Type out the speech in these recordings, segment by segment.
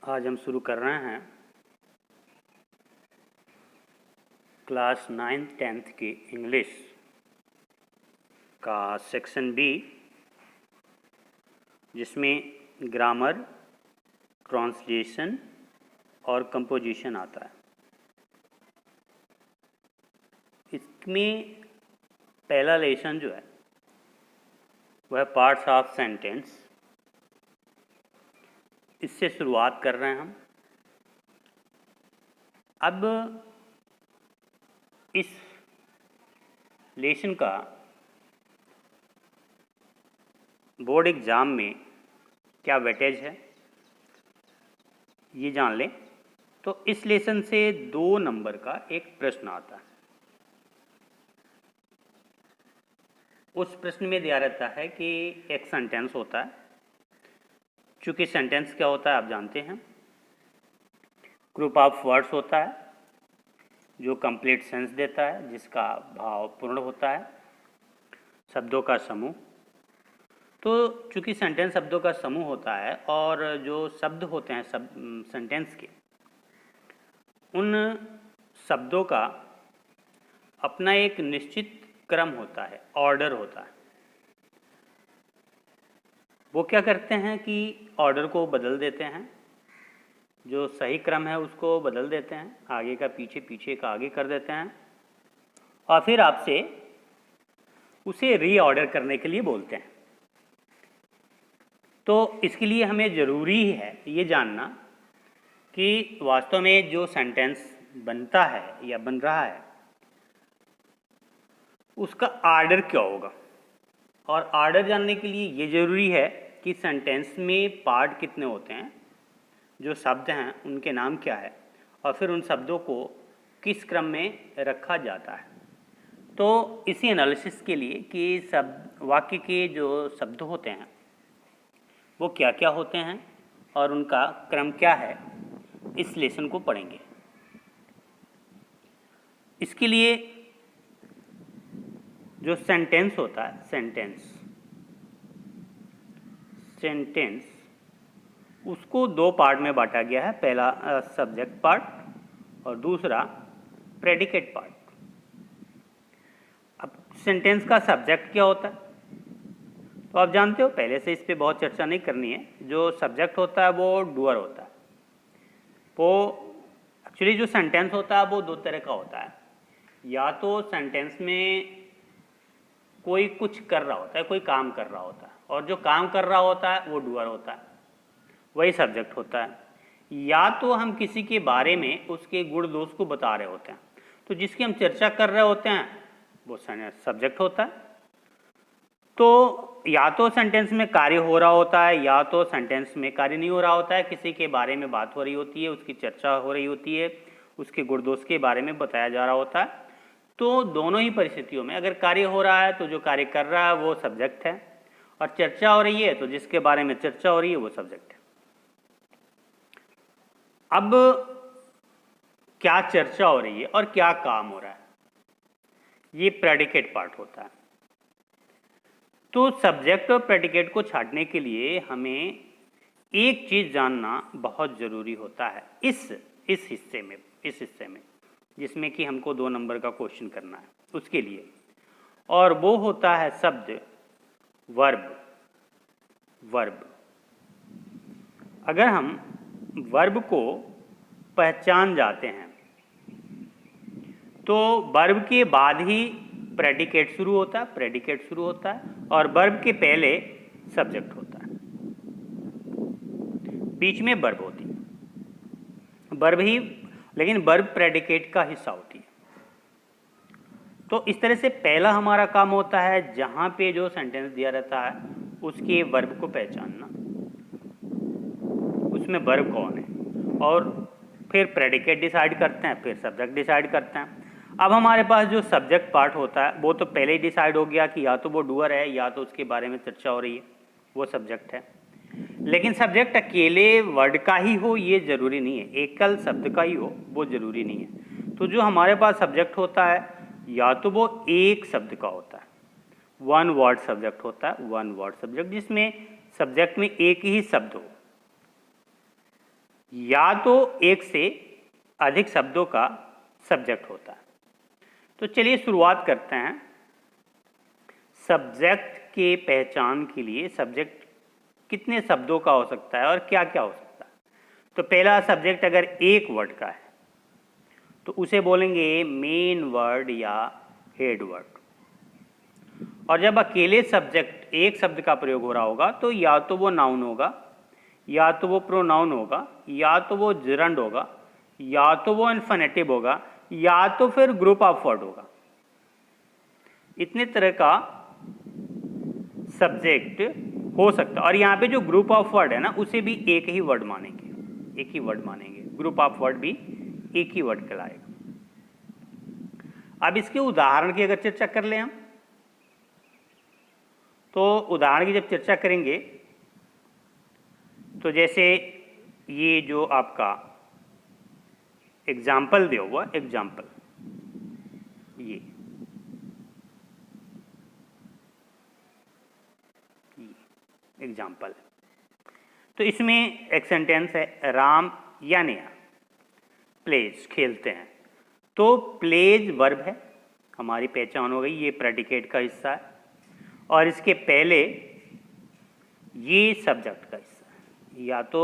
आज हम शुरू कर रहे हैं क्लास 9th-10th की इंग्लिश का सेक्शन बी, जिसमें ग्रामर, ट्रांसलेशन और कंपोजिशन आता है। इसमें पहला लेसन जो है वह पार्ट्स ऑफ सेंटेंस, इससे शुरुआत कर रहे हैं हम। अब इस लेसन का बोर्ड एग्ज़ाम में क्या वेटेज है ये जान लें। तो इस लेसन से 2 नंबर का एक प्रश्न आता है। उस प्रश्न में दिया रहता है कि एक सेंटेंस होता है। चूँकि सेंटेंस क्या होता है आप जानते हैं, ग्रुप ऑफ वर्ड्स होता है जो कंप्लीट सेंस देता है, जिसका भाव पूर्ण होता है, शब्दों का समूह। तो चूँकि सेंटेंस शब्दों का समूह होता है और जो शब्द होते हैं सेंटेंस के, उन शब्दों का अपना एक निश्चित क्रम होता है, ऑर्डर होता है। वो क्या करते हैं कि ऑर्डर को बदल देते हैं, जो सही क्रम है उसको बदल देते हैं, आगे का पीछे, पीछे का आगे कर देते हैं और फिर आपसे उसे रीऑर्डर करने के लिए बोलते हैं। तो इसके लिए हमें ज़रूरी है ये जानना कि वास्तव में जो सेंटेंस बनता है या बन रहा है उसका ऑर्डर क्या होगा। और ऑर्डर जानने के लिए ये ज़रूरी है कि सेंटेंस में पार्ट कितने होते हैं, जो शब्द हैं उनके नाम क्या है, और फिर उन शब्दों को किस क्रम में रखा जाता है। तो इसी एनालिसिस के लिए कि वाक्य के जो शब्द होते हैं वो क्या क्या होते हैं और उनका क्रम क्या है, इस लेसन को पढ़ेंगे। इसके लिए जो सेंटेंस होता है, सेंटेंस उसको 2 पार्ट में बांटा गया है। पहला सब्जेक्ट पार्ट और दूसरा प्रेडिकेट पार्ट। अब सेंटेंस का सब्जेक्ट क्या होता है तो आप जानते हो, पहले से इस पे बहुत चर्चा नहीं करनी है। जो सब्जेक्ट होता है वो डूअर होता है। वो एक्चुअली जो सेंटेंस होता है वो 2 तरह का होता है। या तो सेंटेंस में कोई कुछ कर रहा होता है, कोई काम कर रहा होता है, और जो काम कर रहा होता है वो डूअर होता है, वही सब्जेक्ट होता है। या तो हम किसी के बारे में उसके गुण दोष को बता रहे होते हैं, तो जिसकी हम चर्चा कर रहे होते हैं वो सब्जेक्ट होता है। तो या तो सेंटेंस में कार्य हो रहा होता है या तो सेंटेंस में कार्य नहीं हो रहा होता है, किसी के बारे में बात हो रही होती है, उसकी चर्चा हो रही होती है, उसके गुण दोष के बारे में बताया जा रहा होता है। तो दोनों ही परिस्थितियों में अगर कार्य हो रहा है तो जो कार्य कर रहा है वो सब्जेक्ट है, और चर्चा हो रही है तो जिसके बारे में चर्चा हो रही है वो सब्जेक्ट है। अब क्या चर्चा हो रही है और क्या काम हो रहा है, ये प्रेडिकेट पार्ट होता है। तो सब्जेक्ट और प्रेडिकेट को छांटने के लिए हमें एक चीज़ जानना बहुत ज़रूरी होता है इस हिस्से में जिसमें कि हमको 2 नंबर का क्वेश्चन करना है उसके लिए, और वो होता है शब्द वर्ब। अगर हम वर्ब को पहचान जाते हैं तो वर्ब के बाद ही प्रेडिकेट शुरू होता है और वर्ब के पहले सब्जेक्ट होता है, बीच में वर्ब होती है। वर्ब ही, लेकिन वर्ब प्रेडिकेट का हिस्सा होती है। तो इस तरह से पहला हमारा काम होता है जहाँ पे जो सेंटेंस दिया रहता है उसके वर्ब को पहचानना, उसमें वर्ब कौन है, और फिर प्रेडिकेट डिसाइड करते हैं, फिर सब्जेक्ट डिसाइड करते हैं। अब हमारे पास जो सब्जेक्ट पार्ट होता है वो तो पहले ही डिसाइड हो गया कि या तो वो डूअर है या तो उसके बारे में चर्चा हो रही है, वो सब्जेक्ट है। लेकिन सब्जेक्ट अकेले वर्ड का ही हो ये ज़रूरी नहीं है, एकल शब्द का ही हो वो ज़रूरी नहीं है। तो जो हमारे पास सब्जेक्ट होता है या तो वो एक शब्द का होता है, 1 वर्ड सब्जेक्ट होता है, 1 वर्ड सब्जेक्ट, जिसमें सब्जेक्ट में एक ही शब्द हो, या तो एक से अधिक शब्दों का सब्जेक्ट होता है। तो चलिए शुरुआत करते हैं। सब्जेक्ट के पहचान के लिए सब्जेक्ट कितने शब्दों का हो सकता है और क्या क्या हो सकता है। तो पहला सब्जेक्ट अगर एक वर्ड का है तो उसे बोलेंगे मेन वर्ड या हेड वर्ड। और जब अकेले सब्जेक्ट एक शब्द का प्रयोग हो रहा होगा तो या तो वो नाउन होगा, या तो वो प्रोनाउन होगा, या तो वो जिरंड होगा, या तो वो इन्फिनेटिव होगा, या तो फिर ग्रुप ऑफ वर्ड होगा। इतने तरह का सब्जेक्ट हो सकता है। और यहाँ पे जो ग्रुप ऑफ वर्ड है ना उसे भी एक ही वर्ड मानेंगे, एक ही वर्ड मानेंगे। ग्रुप ऑफ वर्ड भी एक ही वर्ड कहलाएगा। अब इसके उदाहरण की अगर चर्चा कर लें हम, तो उदाहरण की जब चर्चा करेंगे तो जैसे ये जो आपका एग्जाम्पल दिया हुआ एग्जाम्पल, ये एग्जाम्पल, तो इसमें एक सेंटेंस है राम या नेहा प्लेज खेलते हैं। तो प्लेज वर्ब है, हमारी पहचान हो गई, ये प्रेडिकेट का हिस्सा है। और इसके पहले ये सब्जेक्ट का हिस्सा है। या तो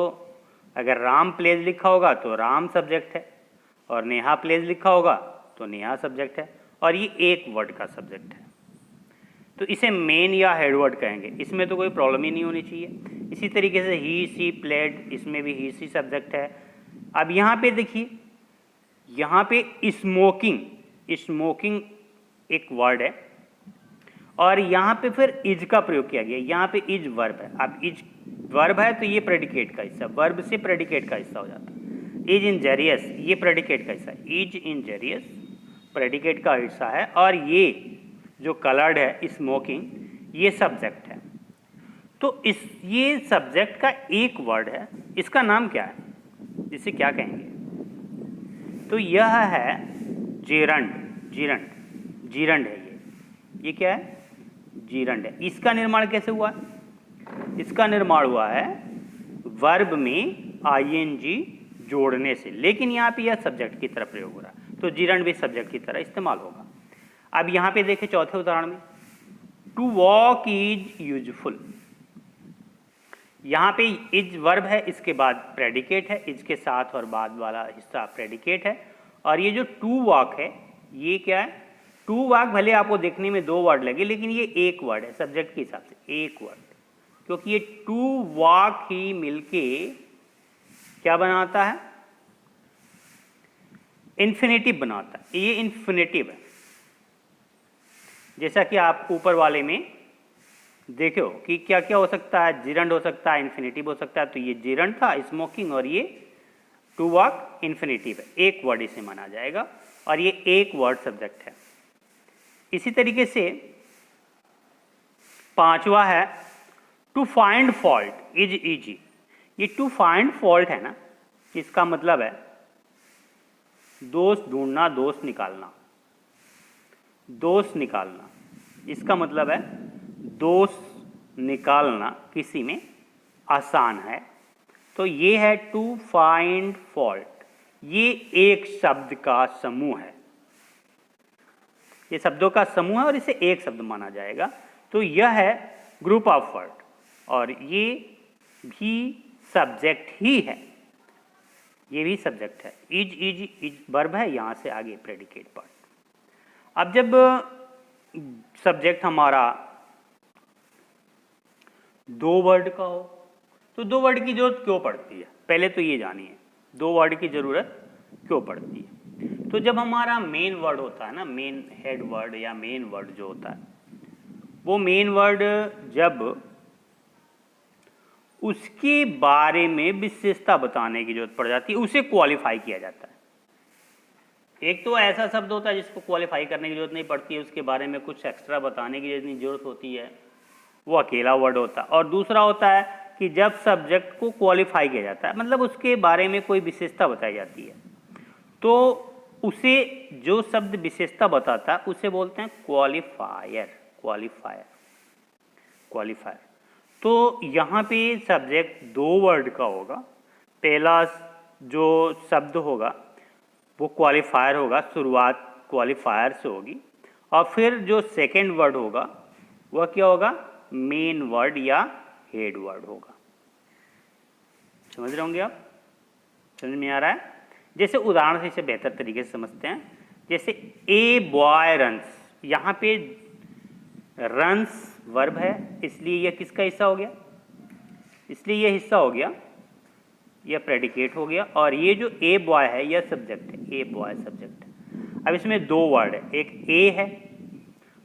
अगर राम प्लेज लिखा होगा तो राम सब्जेक्ट है, और नेहा प्लेज लिखा होगा तो नेहा सब्जेक्ट है, और ये एक वर्ड का सब्जेक्ट है। तो इसे मेन या हेड वर्ड कहेंगे, इसमें तो कोई प्रॉब्लम ही नहीं होनी चाहिए। इसी तरीके से ही सी प्लेड, इसमें भी ही सी सब्जेक्ट है। अब यहाँ पे देखिए, यहाँ पे स्मोकिंग, स्मोकिंग एक वर्ड है, और यहाँ पे फिर इज का प्रयोग किया गया। यहाँ पे इज वर्ब है। अब इज वर्ब है तो ये प्रेडिकेट का हिस्सा, वर्ब से प्रेडिकेट का हिस्सा हो जाता है। इज इंजरियस, ये प्रेडिकेट का हिस्सा है। इज इंजरियस प्रेडिकेट का हिस्सा है, और ये जो कलर्ड है स्मोकिंग, ये सब्जेक्ट है। तो ये सब्जेक्ट का एक वर्ड है, इसका नाम क्या है, इसे क्या कहेंगे? तो यह है जेरंड, जीरंड, जीरंड है ये क्या है? जीरंड है। इसका निर्माण कैसे हुआ? इसका निर्माण हुआ है वर्ब में आईएनजी जोड़ने से, लेकिन यहाँ पे यह सब्जेक्ट की तरह प्रयोग हो रहा है, तो जीरंड भी सब्जेक्ट की तरह इस्तेमाल होगा। अब यहाँ पे देखें चौथे उदाहरण में, टू वॉक इज यूजफुल। यहाँ पे इज वर्ब है, इसके बाद प्रेडिकेट है, इज के साथ और बाद वाला हिस्सा प्रेडिकेट है। और ये जो टू वॉक है ये क्या है? टू वॉक भले आपको देखने में दो वर्ड लगे, लेकिन ये एक वर्ड है सब्जेक्ट के हिसाब से, एक वर्ड, क्योंकि ये टू वॉक ही मिलके क्या बनाता है? इन्फिनेटिव बनाता है। ये इन्फिनेटिव है, जैसा कि आप ऊपर वाले में देखो कि क्या क्या हो सकता है, जिरंड हो सकता है, इन्फिनेटिव हो सकता है। तो ये जिरंड था स्मोकिंग, और ये टू वॉक इन्फिनेटिव है, एक वर्ड इसे माना जाएगा, और ये एक वर्ड सब्जेक्ट है। इसी तरीके से पांचवा है to find fault is easy. ये टू फाइंड फॉल्ट है ना, इसका मतलब है दोष ढूंढना, दोष निकालना, दोष निकालना। इसका मतलब है दोष निकालना किसी में आसान है। तो ये है टू फाइंड फॉल्ट, ये एक शब्द का समूह है, ये शब्दों का समूह है और इसे एक शब्द माना जाएगा। तो यह है ग्रुप ऑफ वर्ड, और ये भी सब्जेक्ट ही है, ये भी सब्जेक्ट है। इज वर्ब है, यहाँ से आगे प्रेडिकेट पार्ट। अब जब सब्जेक्ट हमारा दो वर्ड का हो तो दो वर्ड की जरूरत क्यों पड़ती है? पहले तो ये जानिए दो वर्ड की जरूरत क्यों पड़ती है। तो जब हमारा मेन वर्ड होता है ना, मेन हेड वर्ड या मेन वर्ड जो होता है, वो मेन वर्ड जब उसके बारे में विशेषता बताने की जरूरत पड़ जाती है, उसे क्वालिफाई किया जाता है। एक तो ऐसा शब्द होता है जिसको क्वालिफाई करने की जरूरत नहीं पड़ती है, उसके बारे में कुछ एक्स्ट्रा बताने की जितनी जरूरत होती है, वो अकेला वर्ड होता है। और दूसरा होता है कि जब सब्जेक्ट को क्वालिफाई किया जाता है, मतलब उसके बारे में कोई विशेषता बताई जाती है, तो उसे जो शब्द विशेषता बताता है उसे बोलते हैं क्वालिफायर, क्वालिफायर, क्वालिफायर। तो यहाँ पे सब्जेक्ट दो वर्ड का होगा, पहला जो शब्द होगा वो क्वालिफायर होगा, शुरुआत क्वालिफायर से होगी, और फिर जो सेकेंड वर्ड होगा वह क्या होगा, मेन वर्ड या हेड वर्ड होगा। समझ रहे होंगे आप? समझ में आ रहा है? जैसे उदाहरण से इसे बेहतर तरीके से समझते हैं। जैसे ए बॉय रन्स, यहाँ पे रन्स वर्ब है, इसलिए यह किसका हिस्सा हो गया, इसलिए यह हिस्सा हो गया, यह प्रेडिकेट हो गया, और ये जो ए बॉय है यह सब्जेक्ट है, ए बॉय सब्जेक्ट है। अब इसमें दो वर्ड है, एक ए है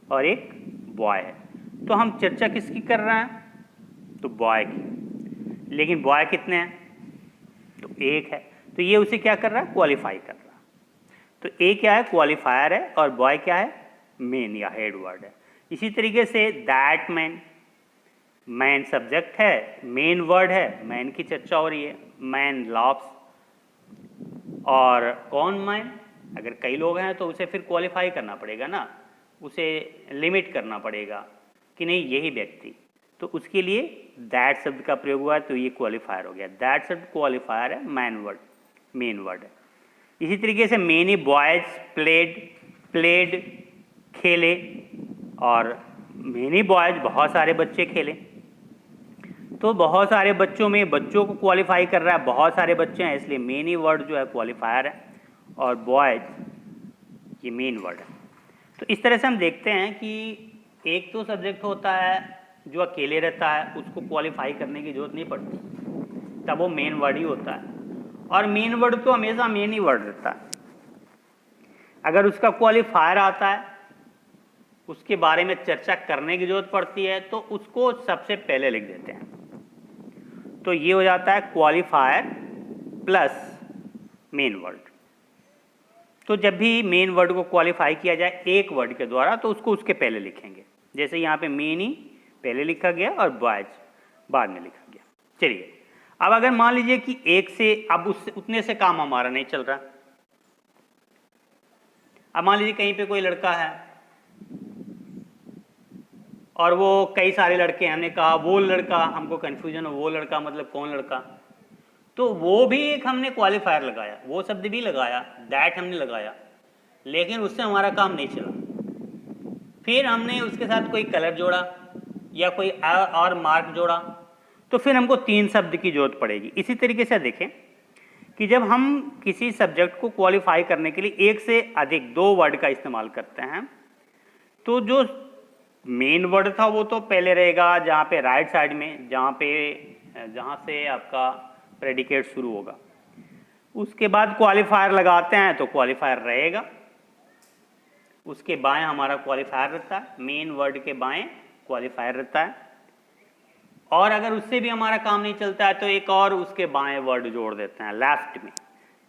और एक बॉय है। तो हम चर्चा किसकी कर रहे हैं, तो बॉय की, लेकिन बॉय कितने हैं, तो एक है, तो ये उसे क्या कर रहा है, क्वालिफाई कर रहा है। तो ए क्या है, क्वालिफायर है, और बॉय क्या है, मेन या हेड वर्ड है। इसी तरीके say that man, man subject है, मेन वर्ड है, मैन की चर्चा हो रही है, मैन लव्स। और कौन मैन, अगर कई लोग हैं तो उसे फिर क्वालिफाई करना पड़ेगा ना, उसे लिमिट करना पड़ेगा कि नहीं यही व्यक्ति, तो उसके लिए दैट शब्द का प्रयोग हुआ है, तो ये क्वालिफायर हो गया। दैट शब्द क्वालिफायर है, मैन वर्ड मेन वर्ड है। इसी तरीके से मेनी बॉयज प्लेड, प्लेड खेले, और मेनी बॉयज बहुत सारे बच्चे खेले, तो बहुत सारे बच्चों में बच्चों को क्वालिफाई कर रहा है, बहुत सारे बच्चे हैं, इसलिए मेनी वर्ड जो है क्वालिफायर है, और बॉयज ये मेन वर्ड है। तो इस तरह से हम देखते हैं कि एक तो सब्जेक्ट होता है जो अकेले रहता है, उसको क्वालिफाई करने की जरूरत नहीं पड़ती, तब वो मेन वर्ड ही होता है, और मेन वर्ड तो हमेशा मेन ही वर्ड रहता है। अगर उसका क्वालिफायर आता है, उसके बारे में चर्चा करने की जरूरत पड़ती है, तो उसको सबसे पहले लिख देते हैं, तो ये हो जाता है क्वालिफायर प्लस मेन वर्ड। तो जब भी मेन वर्ड को क्वालिफाई किया जाए एक वर्ड के द्वारा, तो उसको उसके पहले लिखेंगे। जैसे यहाँ पे मेन ही पहले लिखा गया और बॉयज बाद में लिखा गया। चलिए, अब अगर मान लीजिए कि एक से, अब उससे उतने से काम हमारा नहीं चल रहा, अब मान लीजिए कहीं पे कोई लड़का है और वो कई सारे लड़के हैं, हमने कहा वो लड़का, हमको कन्फ्यूजन हो वो लड़का मतलब कौन लड़का, तो वो भी एक हमने क्वालिफायर लगाया, वो शब्द भी लगाया, दैट हमने लगाया, लेकिन उससे हमारा काम नहीं चला। फिर हमने उसके साथ कोई कलर जोड़ा या कोई और मार्क जोड़ा, तो फिर हमको तीन शब्द की जरूरत पड़ेगी। इसी तरीके से देखें कि जब हम किसी सब्जेक्ट को क्वालिफाई करने के लिए एक से अधिक दो वर्ड का इस्तेमाल करते हैं, तो जो मेन वर्ड था वो तो पहले रहेगा, जहाँ पे राइट साइड में, जहाँ से आपका प्रेडिकेट शुरू होगा। उसके बाद क्वालिफायर लगाते हैं तो क्वालिफायर रहेगा, उसके बाएं हमारा क्वालिफायर रहता है, मेन वर्ड के बाएं क्वालिफायर रहता है, और अगर उससे भी हमारा काम नहीं चलता है तो एक और उसके बाएं वर्ड जोड़ देते हैं लेफ्ट में।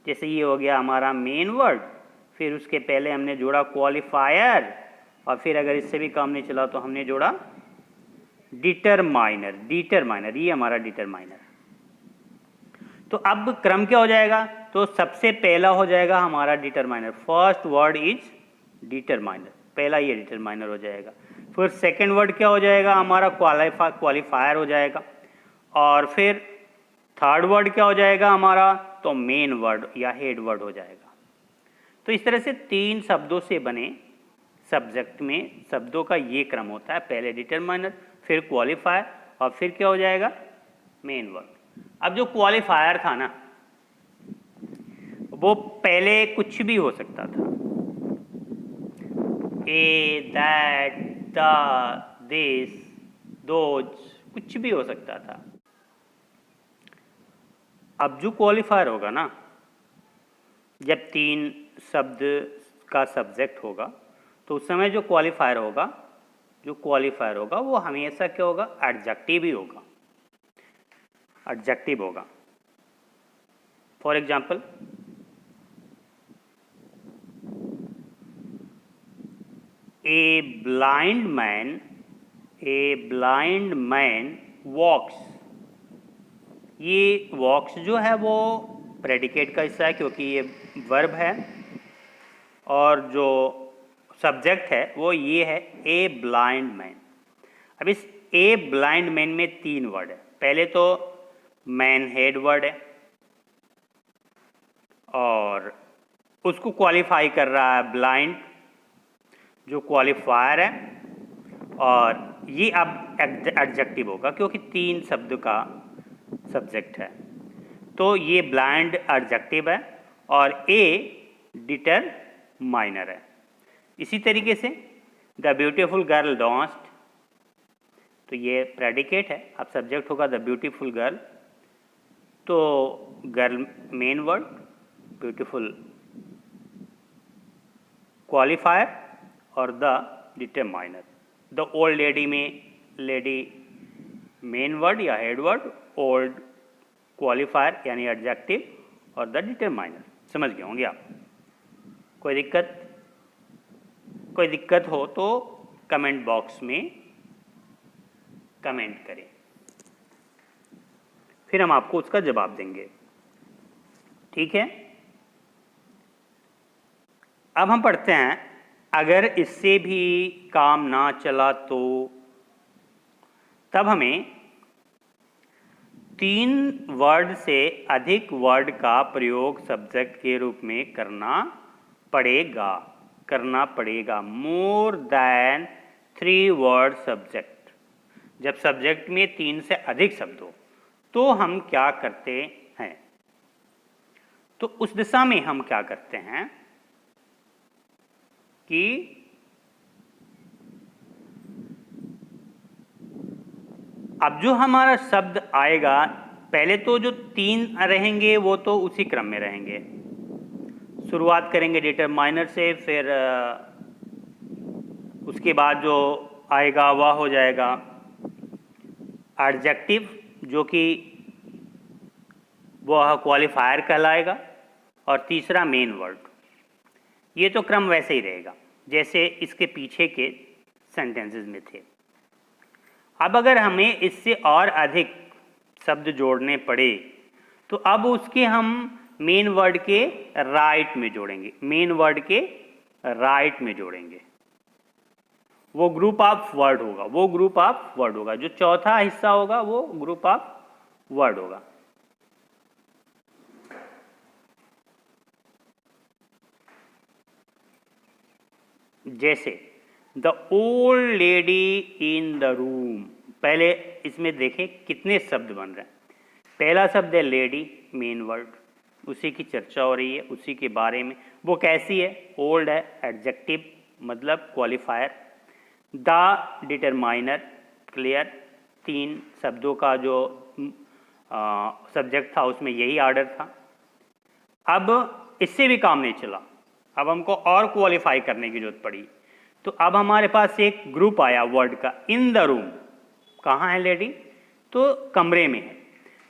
जैसे ये हो गया हमारा मेन वर्ड, फिर उसके पहले हमने जोड़ा क्वालिफायर, और फिर अगर इससे भी काम नहीं चला तो हमने जोड़ा डिटरमाइनर। डिटरमाइनर, ये हमारा डिटरमाइनर। तो अब क्रम क्या हो जाएगा, तो सबसे पहला हो जाएगा हमारा determiner, first word is determiner, पहला ये डिटरमाइनर हो जाएगा। फिर सेकंड वर्ड क्या हो जाएगा हमारा, क्वालिफायर हो जाएगा, और फिर थर्ड वर्ड क्या हो जाएगा हमारा, तो मेन वर्ड या हेड वर्ड हो जाएगा। तो इस तरह से तीन शब्दों से बने सब्जेक्ट में शब्दों का ये क्रम होता है, पहले डिटरमाइनर, फिर क्वालिफायर, और फिर क्या हो जाएगा, मेन वर्ड। अब जो क्वालिफायर था ना, वो पहले कुछ भी हो सकता था, ए, दैट, द, दिस, दोज, कुछ भी हो सकता था। अब जो क्वालिफायर होगा ना, जब तीन शब्द का सब्जेक्ट होगा, तो उस समय जो क्वालिफायर होगा वो हमेशा क्या होगा, एडजेक्टिव ही होगा, एडजेक्टिव होगा। For example, a blind man walks. ये वॉक्स जो है वो प्रेडिकेट का हिस्सा है क्योंकि ये वर्ब है, और जो सब्जेक्ट है वो ये है ए ब्लाइंड मैन। अब इस ए ब्लाइंड मैन में तीन वर्ड है, पहले तो मैन हेड वर्ड है, और उसको क्वालिफाई कर रहा है ब्लाइंड, जो क्वालिफायर है, और ये अब एडजेक्टिव होगा क्योंकि 3 शब्द का सब्जेक्ट है, तो ये ब्लाइंड एडजेक्टिव है और ए डिटरमाइनर है। इसी तरीके से द ब्यूटीफुल गर्ल डांस्ड, तो ये प्रेडिकेट है, अब सब्जेक्ट होगा द ब्यूटीफुल गर्ल, तो girl main word, beautiful qualifier और the determiner. The old lady में लेडी मेन वर्ड या हेड वर्ड, ओल्ड क्वालिफायर यानी एडजेक्टिव और द डिटरमाइनर। समझ गए होंगे आप। कोई दिक्कत हो तो कमेंट बॉक्स में कमेंट करें, फिर हम आपको उसका जवाब देंगे, ठीक है। अब हम पढ़ते हैं, अगर इससे भी काम ना चला तो तब हमें 3 वर्ड से अधिक वर्ड का प्रयोग सब्जेक्ट के रूप में करना पड़ेगा। मोर देन 3 वर्ड सब्जेक्ट, जब सब्जेक्ट में 3 से अधिक शब्द हो तो हम क्या करते हैं, तो उस दिशा में हम क्या करते हैं कि अब जो हमारा शब्द आएगा, पहले तो जो 3 रहेंगे वो तो उसी क्रम में रहेंगे। शुरुआत करेंगे डिटरमाइनर से, फिर उसके बाद जो आएगा वह हो जाएगा एडजेक्टिव, जो कि वह क्वालिफायर कहलाएगा, और तीसरा मेन वर्ड। ये तो क्रम वैसे ही रहेगा जैसे इसके पीछे के सेंटेंसेस में थे। अब अगर हमें इससे और अधिक शब्द जोड़ने पड़े तो अब उसके हम मेन वर्ड के राइट में जोड़ेंगे, मेन वर्ड के राइट में जोड़ेंगे। वो ग्रुप ऑफ वर्ड होगा, जो चौथा हिस्सा होगा वो ग्रुप ऑफ वर्ड होगा। जैसे the old lady in the room, पहले इसमें देखें कितने शब्द बन रहे हैं। पहला शब्द है लेडी, मेन वर्ड, उसी की चर्चा हो रही है, उसी के बारे में। वो कैसी है? ओल्ड है, एडजेक्टिव मतलब क्वालिफायर। द डिटरमाइनर, क्लियर, 3 शब्दों का जो सब्जेक्ट था उसमें यही ऑर्डर था। अब इससे भी काम नहीं चला, अब हमको और क्वालिफाई करने की जरूरत पड़ी, तो अब हमारे पास एक ग्रुप आया वर्ड का, इन द रूम। कहाँ है लेडी? तो कमरे में है,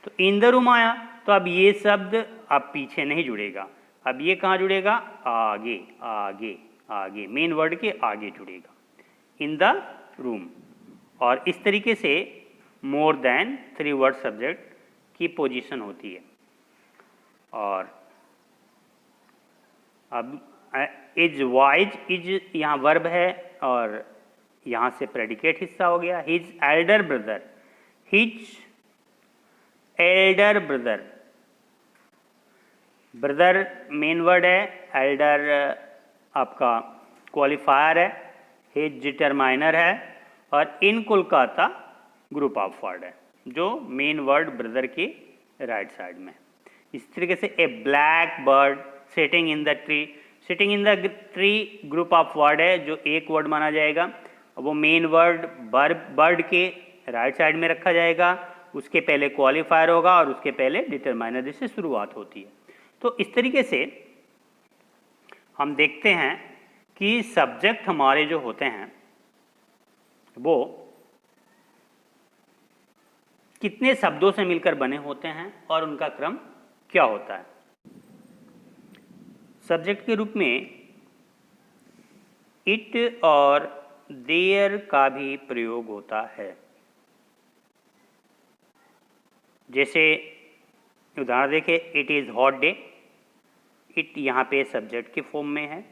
तो इन द रूम आया, तो अब ये शब्द अब पीछे नहीं जुड़ेगा, अब ये कहाँ जुड़ेगा? आगे आगे आगे, मेन वर्ड के आगे जुड़ेगा, इन द रूम। और इस तरीके से मोर देन 3 वर्ड सब्जेक्ट की पोजीशन होती है। और अब इज वाइज, इज यहाँ वर्ब है और यहाँ से प्रेडिकेट हिस्सा हो गया। His elder brother, his elder brother, brother main word है, एल्डर आपका क्वालिफायर है, हिज डिटरमाइनर है, और in Kolkata group of word है, जो मेन वर्ड ब्रदर की राइट साइड में। इस तरीके से a black bird sitting in the tree, sitting in the tree group of word है, जो एक वर्ड माना जाएगा, वो मेन वर्ड बर्ड के राइट साइड में रखा जाएगा, उसके पहले क्वालिफायर होगा और उसके पहले डिटरमाइनर, जिससे शुरुआत होती है। तो इस तरीके से हम देखते हैं कि सब्जेक्ट हमारे जो होते हैं वो कितने शब्दों से मिलकर बने होते हैं और उनका क्रम क्या होता है। सब्जेक्ट के रूप में इट और देयर का भी प्रयोग होता है। जैसे उदाहरण देखें, it is hot day, it यहाँ पे सब्जेक्ट के फॉर्म में है,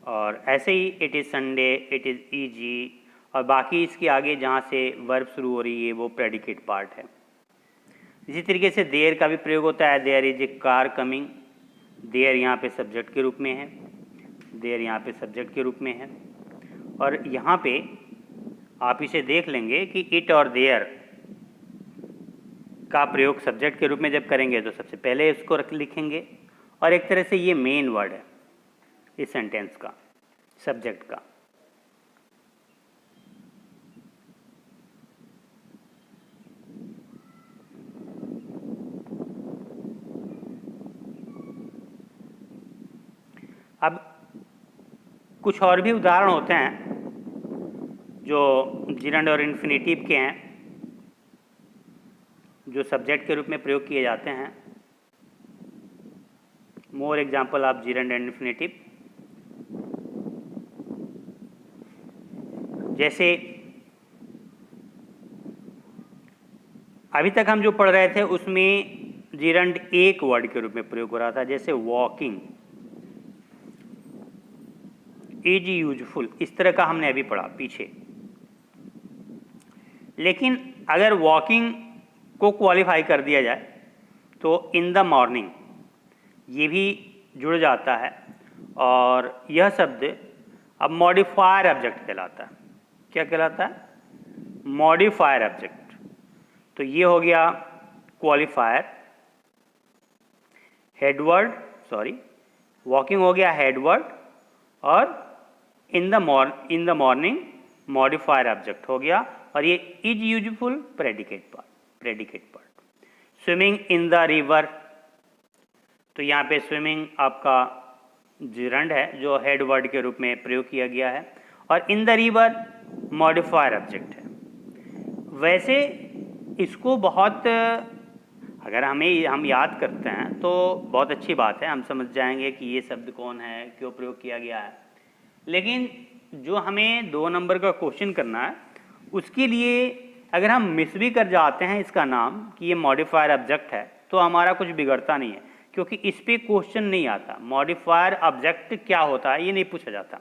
और ऐसे ही it is Sunday, it is easy, और बाकी इसके आगे जहाँ से वर्ब शुरू हो रही है वो प्रेडिकेट पार्ट है। इसी तरीके से देयर का भी प्रयोग होता है, there is a car coming, there यहाँ पे सब्जेक्ट के रूप में है, देयर यहाँ पे सब्जेक्ट के रूप में है, और यहाँ पे आप इसे देख लेंगे कि इट और देयर का प्रयोग सब्जेक्ट के रूप में जब करेंगे तो सबसे पहले इसको लिखेंगे, और एक तरह से ये मेन वर्ड है इस सेंटेंस का, सब्जेक्ट का। अब कुछ और भी उदाहरण होते हैं जो जिरंड और इन्फिनेटिव के हैं, जो सब्जेक्ट के रूप में प्रयोग किए जाते हैं। More example of gerund and infinitive, जैसे अभी तक हम जो पढ़ रहे थे उसमें जिरंड एक वर्ड के रूप में प्रयोग हो रहा था, जैसे वॉकिंग, इज यूजफुल, इस तरह का हमने अभी पढ़ा पीछे। लेकिन अगर वॉकिंग को क्वालिफाई कर दिया जाए तो इन द मॉर्निंग ये भी जुड़ जाता है, और यह शब्द अब मॉडिफायर ऑब्जेक्ट कहलाता है। क्या कहलाता है? Modifier object. तो ये हो गया क्वालिफायर, हेडवर्ड, सॉरी वॉकिंग हो गया हेडवर्ड, और in the morning modifier object हो गया, और ये is useful predicate part. Swimming in the river, तो यहाँ पे स्विमिंग आपका जिरंड है जो हेड वर्ड के रूप में प्रयोग किया गया है, और in the river modifier object है। वैसे इसको बहुत अगर हम याद करते हैं तो बहुत अच्छी बात है, हम समझ जाएंगे कि ये शब्द कौन है, क्यों प्रयोग किया गया है। लेकिन जो हमें 2 नंबर का क्वेश्चन करना है उसके लिए अगर हम मिस भी कर जाते हैं इसका नाम कि ये मॉडिफायर ऑब्जेक्ट है, तो हमारा कुछ बिगड़ता नहीं है, क्योंकि इस पर क्वेश्चन नहीं आता। मॉडिफायर ऑब्जेक्ट क्या होता है ये नहीं पूछा जाता।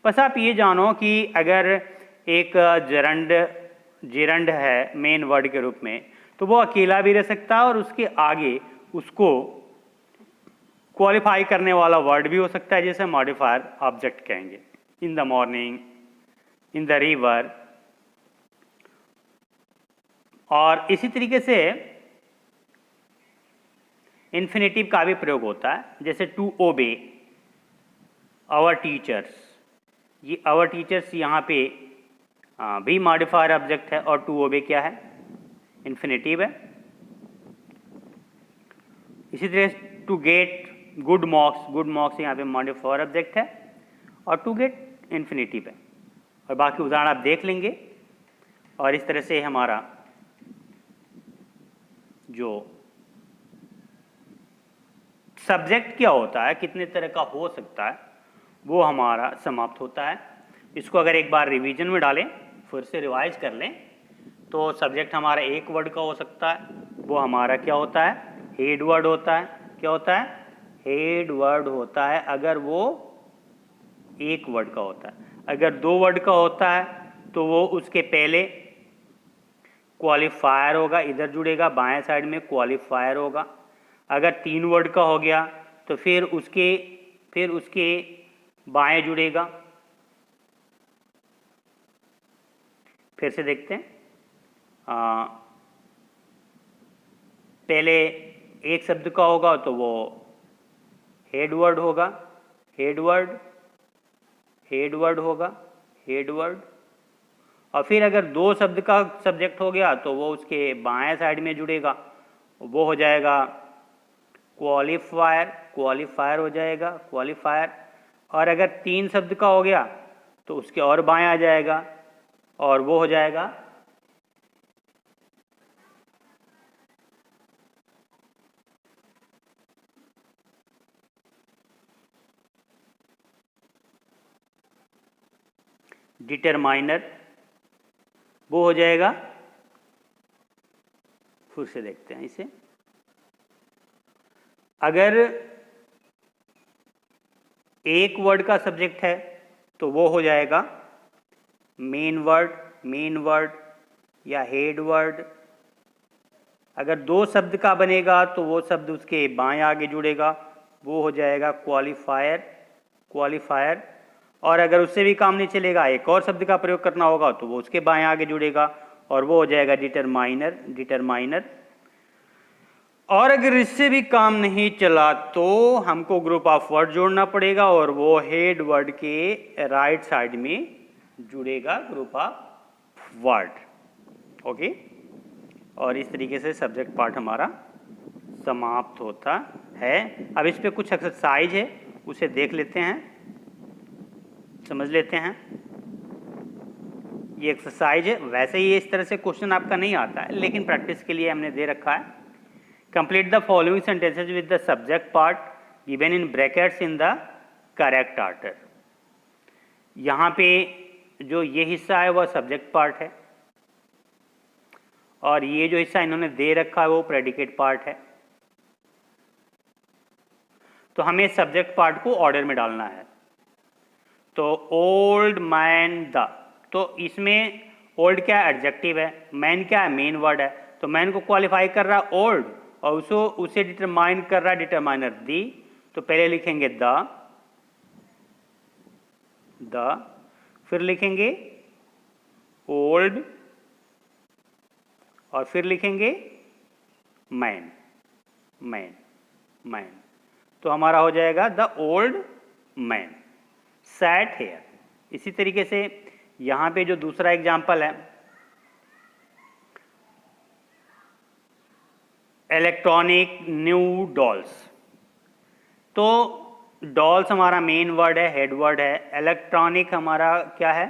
बस आप ये जानो कि अगर एक जिरंड है मेन वर्ड के रूप में, तो वो अकेला भी रह सकता है और उसके आगे उसको क्वालिफाई करने वाला वर्ड भी हो सकता है, जैसे मॉडिफायर ऑब्जेक्ट कहेंगे। In the morning, in the river, और इसी तरीके से इन्फिनेटिव का भी प्रयोग होता है, जैसे टू ओबे आवर टीचर्स। ये आवर टीचर्स यहाँ पे भी मॉडिफायर ऑब्जेक्ट है, और टू ओबे क्या है? इन्फिनेटिव है। इसी तरह टू गेट गुड मार्क्स यहाँ पे मॉडिफायर ऑब्जेक्ट है, और टू गेट इन्फिनेटिव है। और बाकी उदाहरण आप देख लेंगे, और इस तरह से हमारा जो सब्जेक्ट क्या होता है, कितने तरह का हो सकता है, वो हमारा समाप्त होता है। इसको अगर एक बार रिवीजन में डालें, फिर से रिवाइज कर लें, तो सब्जेक्ट हमारा एक वर्ड का हो सकता है, वो हमारा क्या होता है? हेड वर्ड होता है। क्या होता है? हेड वर्ड होता है अगर वो एक वर्ड का होता है। अगर 2 वर्ड का होता है तो वो उसके पहले क्वालिफायर होगा, इधर जुड़ेगा, बाएं साइड में क्वालिफायर होगा। अगर 3 वर्ड का हो गया तो फिर उसके बाएं जुड़ेगा। फिर से देखते हैं, पहले एक शब्द का होगा तो वो हेड वर्ड होगा, हेड वर्ड होगा, हेड वर्ड। और फिर अगर 2 शब्द का सब्जेक्ट हो गया तो वो उसके बाएं साइड में जुड़ेगा, वो हो जाएगा क्वालिफायर हो जाएगा, क्वालिफायर। और अगर 3 शब्द का हो गया तो उसके और बाएं आ जाएगा, और वो हो जाएगा डिटरमाइनर, वो हो जाएगा। फिर से देखते हैं इसे, अगर एक वर्ड का सब्जेक्ट है तो वो हो जाएगा मेन वर्ड या हेड वर्ड। अगर 2 शब्द का बनेगा तो वो शब्द उसके बाएं आगे जुड़ेगा, वो हो जाएगा क्वालिफायर, क्वालिफायर। और अगर उससे भी काम नहीं चलेगा, एक और शब्द का प्रयोग करना होगा तो वो उसके बाएं आगे जुड़ेगा और वो हो जाएगा डिटरमाइनर, डिटरमाइनर। और अगर इससे भी काम नहीं चला तो हमको ग्रुप ऑफ वर्ड जोड़ना पड़ेगा और वो हेड वर्ड के राइट साइड में जुड़ेगा ग्रुप ऑफ वर्ड। ओके, और इस तरीके से सब्जेक्ट पार्ट हमारा समाप्त होता है। अब इस पे कुछ एक्सरसाइज है, उसे देख लेते हैं, समझ लेते हैं। ये एक्सरसाइज है, वैसे ही इस तरह से क्वेश्चन आपका नहीं आता है, लेकिन प्रैक्टिस के लिए हमने दे रखा है। Complete the following sentences with the subject part given in brackets in the correct order. यहाँ पे जो ये हिस्सा है वह सब्जेक्ट पार्ट है और ये जो हिस्सा इन्होंने दे रखा है वो प्रेडिकेट पार्ट है। तो हमें सब्जेक्ट पार्ट को ऑर्डर में डालना है। तो ओल्ड मैन द, तो इसमें ओल्ड क्या एडजेक्टिव है, मैन क्या है मेन वर्ड है, तो मैन को क्वालिफाई कर रहा है ओल्ड और उसे डिटरमाइन कर रहा है डिटरमाइनर दी। तो पहले लिखेंगे द, फिर लिखेंगे ओल्ड और फिर लिखेंगे मैन, मैन, मैन। तो हमारा हो जाएगा the old man sat here. इसी तरीके से यहां पे जो दूसरा एग्जाम्पल है, इलेक्ट्रॉनिक न्यू डॉल्स। तो डॉल्स हमारा मेन वर्ड है, हेड वर्ड है। इलेक्ट्रॉनिक हमारा क्या है,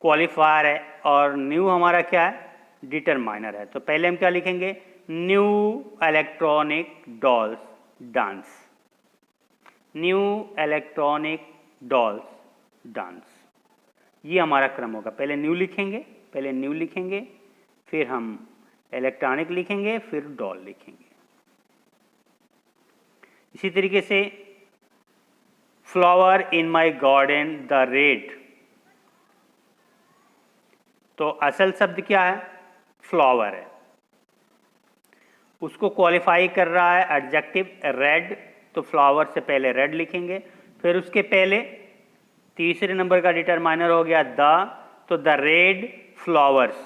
क्वालिफायर है और न्यू हमारा क्या है, डिटरमाइनर है। तो पहले हम क्या लिखेंगे, new electronic dolls dance, new electronic dolls dance. ये हमारा क्रम होगा। पहले न्यू लिखेंगे, पहले न्यू लिखेंगे, फिर हम इलेक्ट्रॉनिक लिखेंगे, फिर डॉल लिखेंगे। इसी तरीके से flower in my garden the red. तो असल शब्द क्या है, फ्लावर है, उसको क्वालिफाई कर रहा है एडजेक्टिव रेड। तो फ्लावर से पहले रेड लिखेंगे, फिर उसके पहले तीसरे नंबर का डिटरमाइनर हो गया द, तो द रेड फ्लावर्स।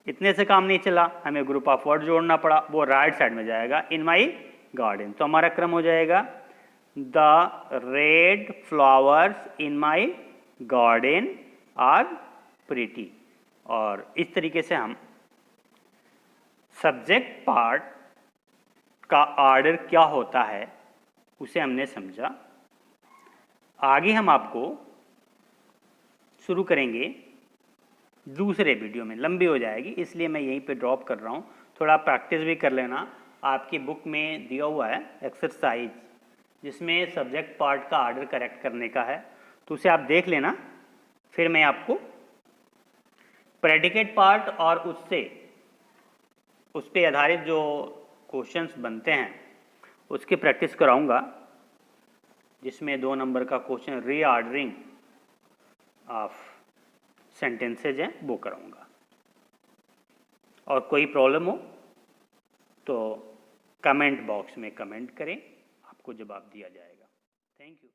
इतने से काम नहीं चला, हमें ग्रुप ऑफ वर्ड जोड़ना पड़ा, वो राइट साइड में जाएगा इन माई गार्डन। तो हमारा क्रम हो जाएगा the red flowers in my garden are pretty. और इस तरीके से हम सब्जेक्ट पार्ट का ऑर्डर क्या होता है उसे हमने समझा। आगे हम आपको शुरू करेंगे दूसरे वीडियो में, लंबी हो जाएगी इसलिए मैं यहीं पे ड्रॉप कर रहा हूँ। थोड़ा प्रैक्टिस भी कर लेना। आपकी बुक में दिया हुआ है एक्सरसाइज जिसमें सब्जेक्ट पार्ट का ऑर्डर करेक्ट करने का है, तो उसे आप देख लेना। फिर मैं आपको प्रेडिकेट पार्ट और उस पे आधारित जो क्वेश्चंस बनते हैं उसकी प्रैक्टिस कराऊंगा, जिसमें 2 नंबर का क्वेश्चन रीऑर्डरिंग ऑफ सेंटेंसेज है वो कराऊंगा। और कोई प्रॉब्लम हो तो कमेंट बॉक्स में कमेंट करें, आपको जवाब दिया जाएगा। Thank you.